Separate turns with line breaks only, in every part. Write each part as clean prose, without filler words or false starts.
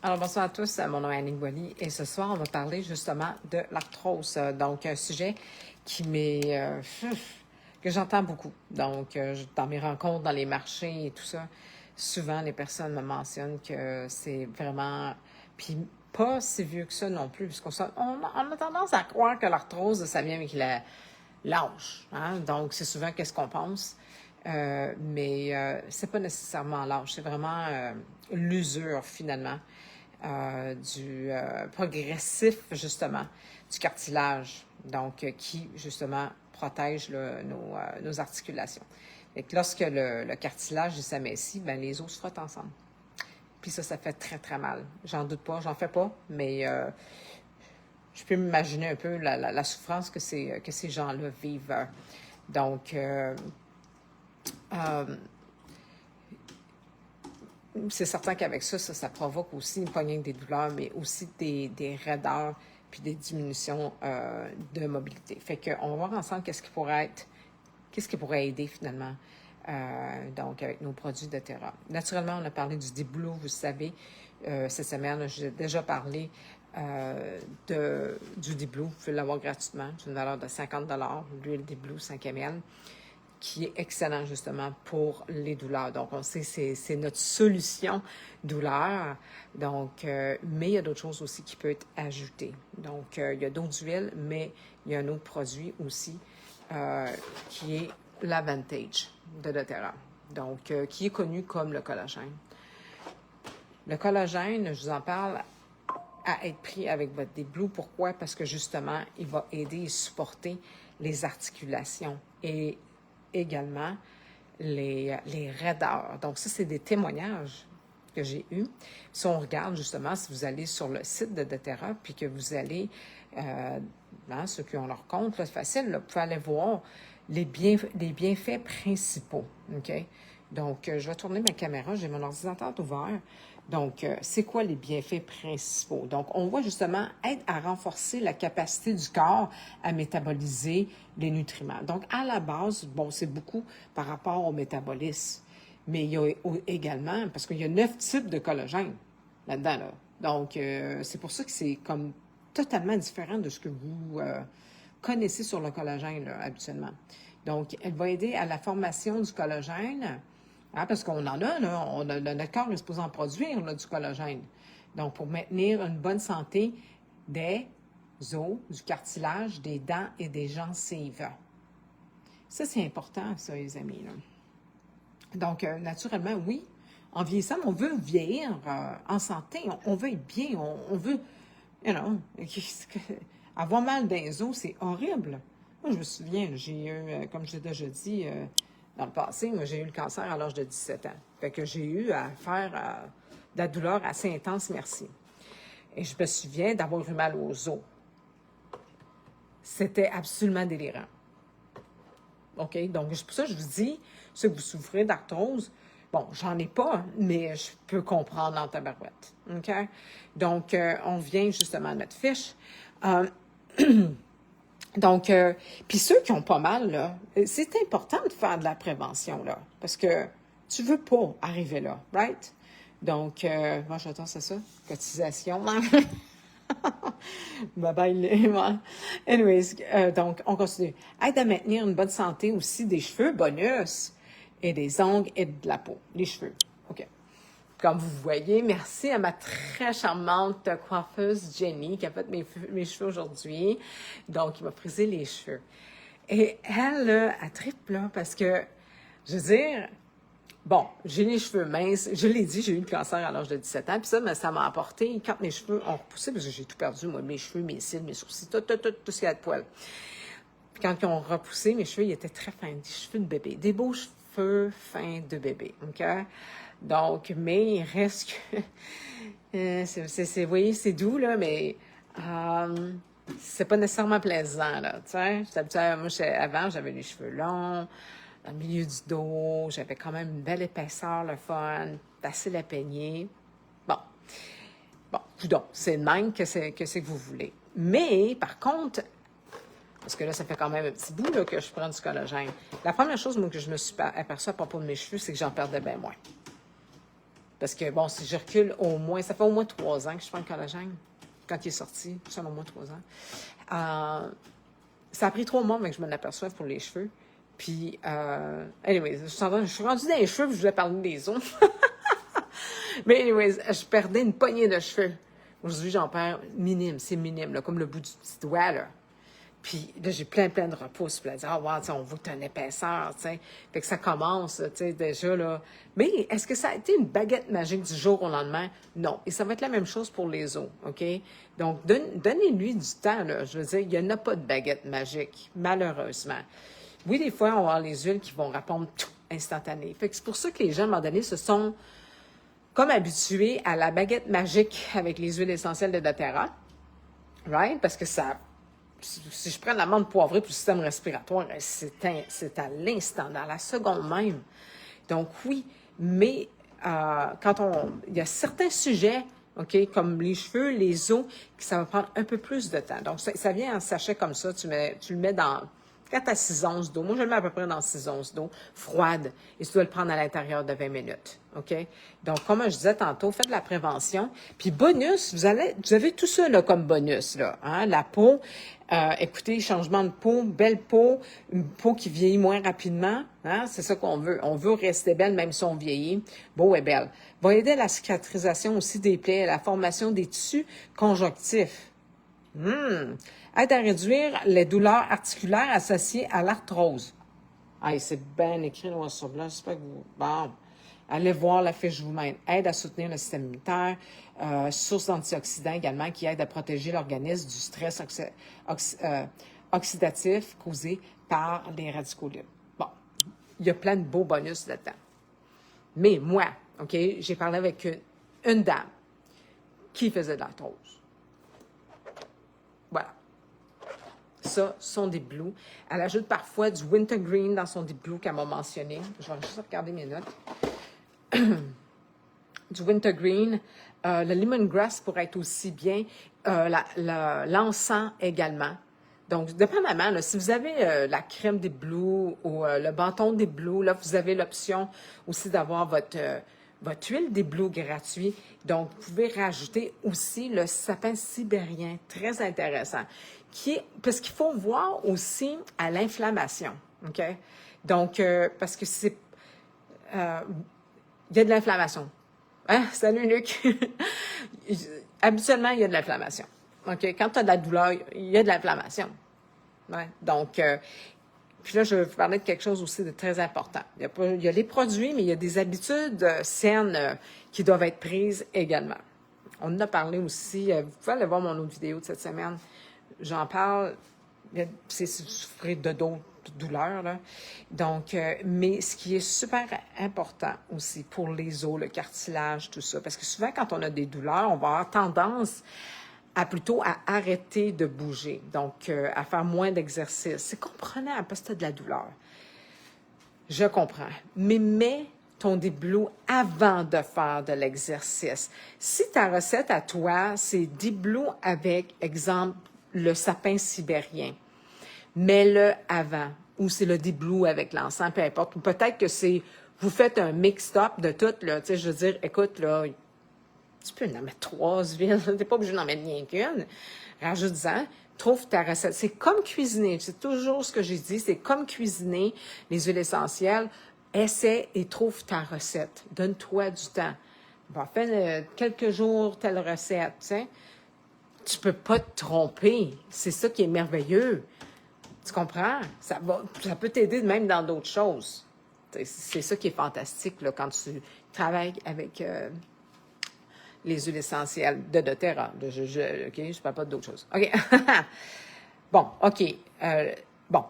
Alors, bonsoir à tous, mon nom est Annick Boily et ce soir, on va parler justement de l'arthrose. Donc, un sujet qui que j'entends beaucoup. Donc, dans mes rencontres, dans les marchés et tout ça, souvent les personnes me mentionnent que c'est vraiment... Puis pas si vieux que ça non plus, puisqu'on a tendance à croire que l'arthrose, ça vient avec l'âge. Hein? Donc, c'est souvent qu'est-ce qu'on pense. Mais c'est pas nécessairement l'âge, c'est vraiment l'usure finalement du progressif justement du cartilage, donc qui justement protège nos articulations. Et que lorsque le cartilage s'amincit, ben les os se frottent ensemble. Puis ça fait très très mal. J'en doute pas, j'en fais pas, mais je peux m'imaginer un peu la souffrance que ces gens-là vivent. Donc, c'est certain qu'avec ça provoque aussi une poignée des douleurs, mais aussi des raideurs puis des diminutions de mobilité. Fait qu'on va voir ensemble qu'est-ce qui pourrait aider finalement, donc avec nos produits de Terra. Naturellement, on a parlé du Diblo, vous savez, cette semaine, j'ai déjà parlé du Diblo. Vous pouvez l'avoir gratuitement, d'une valeur de 50 l'huile Diblo 5 ml, qui est excellent justement pour les douleurs. Donc, on sait que c'est notre solution douleur. Donc, mais il y a d'autres choses aussi qui peuvent être ajoutées. Donc, il y a d'autres huiles, mais il y a un autre produit aussi qui est l'Avantage de doTERRA. Donc, qui est connu comme le collagène. Le collagène, je vous en parle à être pris avec votre Diblo. Pourquoi? Parce que justement, il va aider et supporter les articulations et également les raideurs. Donc, ça, c'est des témoignages que j'ai eus. Si on regarde, justement, si vous allez sur le site de doTERRA, puis que vous allez, ceux qui ont leur compte, c'est facile, là, vous pouvez aller voir les bienfaits principaux. OK? Donc, je vais tourner ma caméra, j'ai mon ordinateur ouvert. Donc, c'est quoi les bienfaits principaux? Donc, on voit justement aide à renforcer la capacité du corps à métaboliser les nutriments. Donc, à la base, bon, c'est beaucoup par rapport au métabolisme. Mais il y a également, parce qu'il y a 9 types de collagène là-dedans, là. Donc, c'est pour ça que c'est comme totalement différent de ce que vous connaissez sur le collagène, là, habituellement. Donc, elle va aider à la formation du collagène. Hein, parce qu'on en a, là, notre corps est supposé en produire là, du collagène. Donc, pour maintenir une bonne santé des os, du cartilage, des dents et des gencives. Ça, c'est important, ça, les amis. Là. Donc, naturellement, oui, en vieillissant, on veut vieillir en santé, on veut être bien, on veut, avoir mal dans les os, c'est horrible. Moi, je me souviens, j'ai eu, comme je l'ai déjà dit, dans le passé, moi, j'ai eu le cancer à l'âge de 17 ans. Fait que j'ai eu à faire de la douleur assez intense, merci. Et je me souviens d'avoir eu mal aux os. C'était absolument délirant. OK? Donc, c'est pour ça que je vous dis, ceux que vous souffrez d'arthrose, bon, j'en ai pas, mais je peux comprendre en tabarouette. OK? Donc, on vient justement à notre fiche. Donc, puis ceux qui ont pas mal, là, c'est important de faire de la prévention, là, parce que tu veux pas arriver là, right? Donc, moi, j'attends ça, cotisation. Bye-bye. Anyways, donc, on continue. Aide à maintenir une bonne santé aussi des cheveux, bonus, et des ongles et de la peau, les cheveux. OK. Comme vous voyez, merci à ma très charmante coiffeuse Jenny qui a fait mes cheveux aujourd'hui. Donc, il m'a frisé les cheveux. Et elle, elle tripe, là, parce que, je veux dire, bon, j'ai les cheveux minces. Je l'ai dit, j'ai eu le cancer à l'âge de 17 ans. Puis ça m'a apporté, quand mes cheveux ont repoussé, parce que j'ai tout perdu, moi, mes cheveux, mes cils, mes sourcils, tout ce qu'il y a de poils. Puis quand ils ont repoussé, mes cheveux, ils étaient très fins, des cheveux de bébé, des beaux cheveux fins de bébé, OK? Donc, mais il reste que... vous voyez, c'est doux, là, mais c'est pas nécessairement plaisant, là, tu sais. Moi, avant, j'avais les cheveux longs, dans le milieu du dos, j'avais quand même une belle épaisseur, le fun, facile à peigner. Bon, donc, c'est le même que c'est que vous voulez. Mais, par contre, parce que là, ça fait quand même un petit bout là, que je prends du collagène. La première chose, moi, que je me suis aperçue à propos de mes cheveux, c'est que j'en perdais bien moins. Parce que, bon, si je recule au moins, ça fait au moins 3 ans que je prends le collagène, quand il est sorti, selon moi, 3 ans. Ça a pris 3 mois avant que je m'en aperçoive pour les cheveux. Puis, anyways, je suis rendue dans les cheveux, puis je voulais parler des os. Mais anyways, je perdais une poignée de cheveux. Aujourd'hui, j'en perds minime, c'est minime, là, comme le bout du petit doigt, là. Puis là, j'ai plein de repousses. Puis là, ah, wow, on voit que tu as une épaisseur, tu sais. Fait que ça commence, tu sais, déjà, là. Mais est-ce que ça a été une baguette magique du jour au lendemain? Non. Et ça va être la même chose pour les os, OK? Donc, donnez-lui du temps, là. Je veux dire, il n'y en a pas de baguette magique, malheureusement. Oui, des fois, on va avoir les huiles qui vont répondre tout instantané. Fait que c'est pour ça que les gens, à un moment donné, se sont comme habitués à la baguette magique avec les huiles essentielles de doTERRA, right? Parce que ça... Si je prends la menthe poivrée pour le système respiratoire, c'est à l'instant, dans la seconde même. Donc oui, mais il y a certains sujets, OK, comme les cheveux, les os, que ça va prendre un peu plus de temps. Donc ça vient en sachet comme ça, tu le mets dans 4 à 6 onces d'eau. Moi, je le mets à peu près dans 6 onces d'eau, froide, et tu dois le prendre à l'intérieur de 20 minutes. OK? Donc, comme je disais tantôt, faites de la prévention. Puis, bonus, vous avez tout ça là, comme bonus. Là, hein? La peau, écoutez, changement de peau, belle peau, une peau qui vieillit moins rapidement. Hein? C'est ça qu'on veut. On veut rester belle même si on vieillit. Beau et belle. Va aider à la cicatrisation aussi des plaies, à la formation des tissus conjonctifs. Aide à réduire les douleurs articulaires associées à l'arthrose. Ah, c'est bien écrit noir sur blanc. J'espère que vous... Bon. Allez voir la fiche vous-même. Aide à soutenir le système immunitaire. Source d'antioxydants également qui aide à protéger l'organisme du stress oxydatif causé par les radicaux libres. Bon, il y a plein de beaux bonus là-dedans. Mais moi, OK, j'ai parlé avec une dame qui faisait de l'arthrose. Voilà. Ça, son Deep Blue. Elle ajoute parfois du wintergreen dans son Deep Blue qu'elle m'a mentionné. Je vais juste regarder mes notes. Du wintergreen. Le lemongrass pourrait être aussi bien. L'encens également. Donc, dépendamment, là, si vous avez la crème Deep Blue ou le bâton Deep Blue, là, vous avez l'option aussi d'avoir votre huile Deep Blue gratuit. Donc, vous pouvez rajouter aussi le sapin sibérien, très intéressant, parce qu'il faut voir aussi à l'inflammation, OK? Donc, parce que il y a de l'inflammation. Hein? Salut, Luc! Habituellement, il y a de l'inflammation. OK? Quand tu as de la douleur, il y a de l'inflammation. Ouais? Donc, puis là, je vais vous parler de quelque chose aussi de très important. Il y a les produits, mais il y a des habitudes saines qui doivent être prises également. On en a parlé aussi. Vous pouvez aller voir mon autre vidéo de cette semaine. J'en parle. C'est souffrir de d'autres douleurs, là. Donc, mais ce qui est super important aussi pour les os, le cartilage, tout ça, parce que souvent, quand on a des douleurs, on va avoir tendance plutôt à arrêter de bouger, donc à faire moins d'exercice. C'est comprenable parce que tu as de la douleur. Je comprends. Mais mets ton Deep Blue avant de faire de l'exercice. Si ta recette à toi, c'est Deep Blue avec, exemple, le sapin sibérien, mets-le avant. Ou c'est le Deep Blue avec l'encens, peu importe. Ou peut-être que vous faites un mix-up de tout, là. Tu sais, je veux dire, écoute, là, tu peux en mettre 3 huiles. Tu n'es pas obligé d'en mettre rien qu'une. Rajoute-en. Trouve ta recette. C'est comme cuisiner. C'est toujours ce que j'ai dit. C'est comme cuisiner les huiles essentielles. Essaie et trouve ta recette. Donne-toi du temps. Bon, fais quelques jours telle recette. Tu sais. Tu peux pas te tromper. C'est ça qui est merveilleux. Tu comprends? Ça peut t'aider même dans d'autres choses. C'est ça qui est fantastique là, quand tu travailles avec... les huiles essentielles de doTERRA. OK, je ne parle pas d'autre chose. OK. Bon, OK. Bon.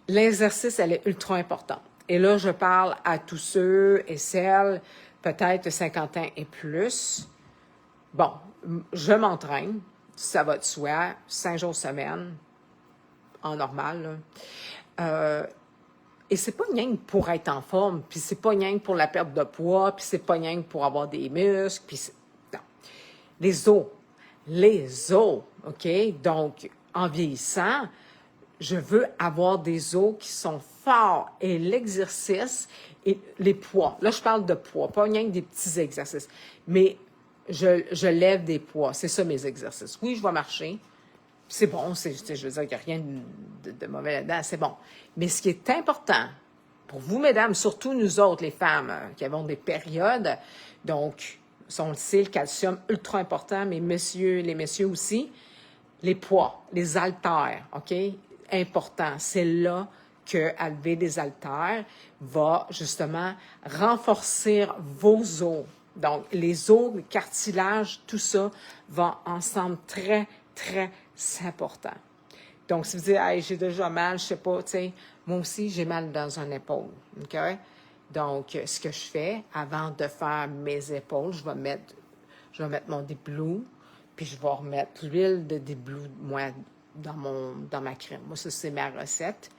L'exercice, elle est ultra importante. Et là, je parle à tous ceux et celles, peut-être 50 ans et plus. Bon, je m'entraîne. Ça va de soi. 5 jours semaine. En normal, là. Et c'est pas rien que pour être en forme, puis c'est pas rien que pour la perte de poids, puis c'est pas rien que pour avoir des muscles, puis non. Les os, OK? Donc, en vieillissant, je veux avoir des os qui sont forts. Et l'exercice et les poids. Là, je parle de poids, pas rien que des petits exercices. Mais je lève des poids. C'est ça mes exercices. Oui, je vais marcher. C'est bon, je veux dire, il n'y a rien de mauvais là-dedans, c'est bon. Mais ce qui est important, pour vous, mesdames, surtout nous autres, les femmes, qui avons des périodes, donc, on le sait, le calcium, ultra important, mais les messieurs aussi, les poids, les haltères, OK? Important. C'est là que à lever des haltères va justement renforcer vos os. Donc, les os, le cartilage, tout ça va ensemble très, très important. Donc, si vous dites, hey, j'ai déjà mal, je sais pas, tu sais, moi aussi, j'ai mal dans un épaule. OK? Donc, ce que je fais, avant de faire mes épaules, je vais mettre mon Deep-Blue, puis je vais remettre l'huile de Deep-Blue, moi, dans ma crème. Moi, ça, c'est ma recette.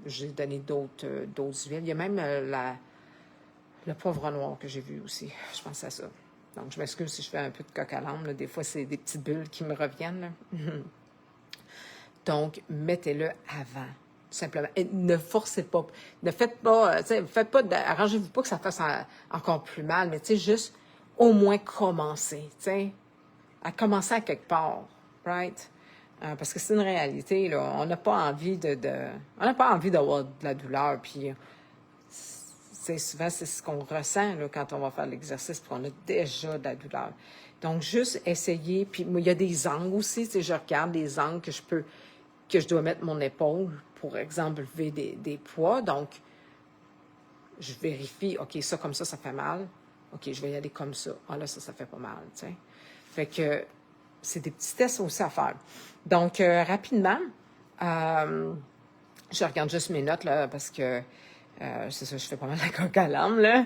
J'ai donné d'autres huiles. Il y a même le poivre noir que j'ai vu aussi. Je pense à ça. Donc, je m'excuse si je fais un peu de coq à l'âne. Des fois, c'est des petites bulles qui me reviennent. Là. Donc, mettez-le avant, simplement. Et ne forcez pas. Ne faites pas, arrangez-vous pas que ça fasse encore plus mal, mais tu sais, juste au moins commencer, tu sais, à commencer à quelque part, right? Parce que c'est une réalité, là. On n'a pas envie on n'a pas envie d'avoir de la douleur, puis souvent, c'est ce qu'on ressent là, quand on va faire l'exercice, puis on a déjà de la douleur. Donc, juste essayer, puis il y a des angles aussi, tu sais, je regarde les angles que je dois mettre mon épaule, pour exemple, lever des poids. Donc, je vérifie, OK, ça, comme ça fait mal. OK, je vais y aller comme ça. Ah, là, ça fait pas mal, tu sais. Fait que c'est des petits tests aussi à faire. Donc, rapidement, je regarde juste mes notes, là, parce que c'est ça, je fais pas mal la coque à l'âme, là.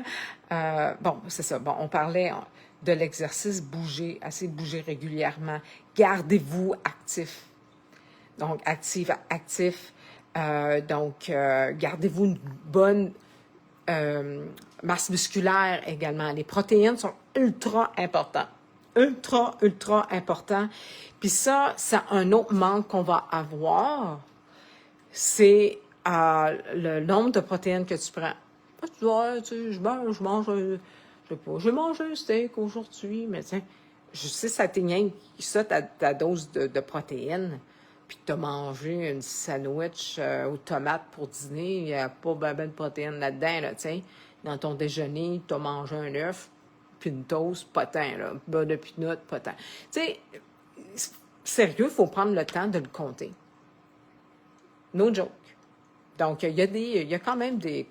Bon, c'est ça. Bon, on parlait de l'exercice, bouger régulièrement. Gardez-vous actif. Donc, actif. Gardez-vous une bonne masse musculaire également. Les protéines sont ultra importantes. Ultra importants. Puis ça, c'est un autre manque qu'on va avoir. C'est le nombre de protéines que tu prends. Tu vois, tu sais, je mange, je sais pas, j'ai mangé un steak aujourd'hui, mais tiens, je sais, ça t'énième ça, ta dose de protéines. Puis tu as mangé une sandwich aux tomates pour dîner, il n'y a pas ben de protéines là-dedans, là, tu sais. Dans ton déjeuner, tu as mangé un œuf, puis une toast, pas tant, là. Beurre de pinot, pas tant. Tu sais, sérieux, il faut prendre le temps de le compter. No joke. Donc, il y a quand même des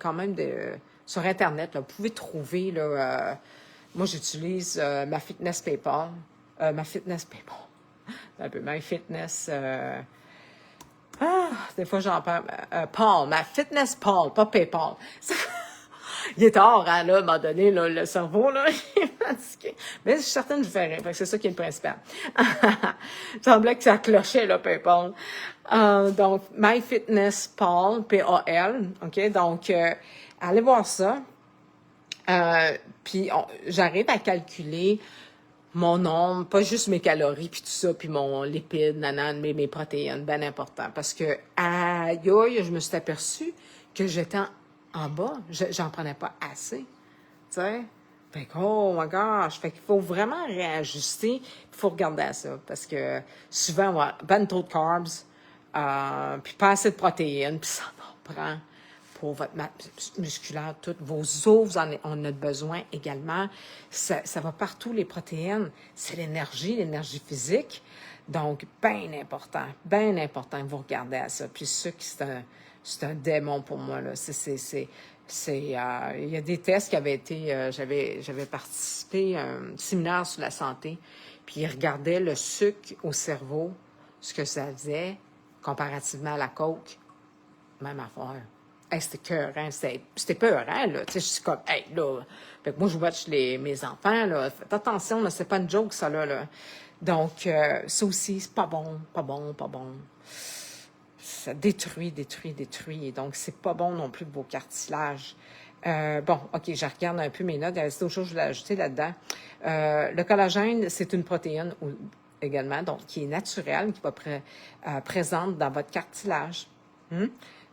sur Internet, là, vous pouvez trouver, là, moi, j'utilise ma Fitness PayPal, un peu MyFitness, des fois j'en perds, Pal, ma Fitness Pal, pas PayPal. Il est tard, hein, là, à un moment donné, là, le cerveau, là, il est fatigué. Mais je suis certaine que je ferais. Fait que c'est ça qui est le principal. Il semblait que ça clochait, là, PayPal. Donc, MyFitnessPal, P-A-L, OK? Donc, allez voir ça. Puis, j'arrive à calculer mon nombre, pas juste mes calories, puis tout ça, puis mon lipide, mes protéines, bien important. Parce que, aïe, je me suis aperçue que j'étais en bas, j'en prenais pas assez, tu sais. Fait que, oh my gosh, fait qu'il faut vraiment réajuster, il faut regarder à ça, parce que souvent, on va ben trop de carbs, puis pas assez de protéines, puis ça en prend pour votre masse musculaire, toutes vos os, vous en avez besoin également. Ça va partout, les protéines. C'est l'énergie physique. Donc, bien important que vous regardez à ça. Puis ça, c'est un démon pour moi, là. Il y a des tests qui avaient été, j'avais participé à un séminaire sur la santé, puis ils regardaient le sucre au cerveau, ce que ça faisait, comparativement à la coke. Même affaire. Hey, c'était écœurant, c'était peurant, là. Tu sais, je suis comme, hey, là. Fait que moi, je watch mes enfants, là. Faites attention, là, c'est pas une joke, ça, là. Donc, ça aussi, c'est pas bon. Ça détruit. Donc, c'est pas bon non plus pour vos cartilages. Bon, OK, je regarde un peu mes notes. Il y a d'autres choses que je voulais ajouter là-dedans. Le collagène, c'est une protéine également, donc qui est naturelle, qui va présente dans votre cartilage.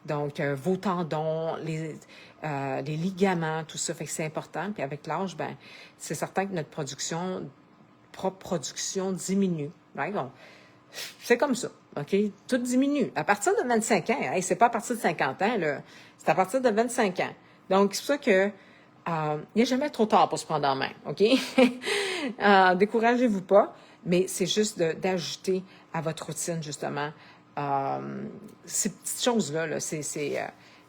Donc, vos tendons, les ligaments, tout ça, fait que c'est important. Puis avec l'âge, ben, c'est certain que notre propre production diminue. Right? Donc, c'est comme ça, OK? Tout diminue. À partir de 25 ans, hey, c'est pas à partir de 50 ans, là. C'est à partir de 25 ans. Donc, c'est pour ça que il n'y a jamais trop tard pour se prendre en main, OK? Découragez-vous pas, mais c'est juste d'ajouter à votre routine, justement, ces petites choses-là, là, c'est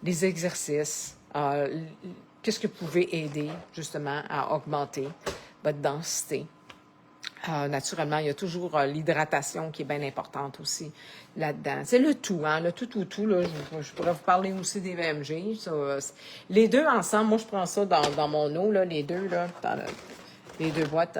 les exercices, qu'est-ce que vous pouvez aider, justement, à augmenter votre densité. Naturellement, il y a toujours l'hydratation qui est bien importante aussi là-dedans. C'est le tout, hein, le tout. Là, je pourrais vous parler aussi des VMG. Ça, les deux ensemble, moi, je prends ça dans mon eau, là, les deux, là, les deux boîtes,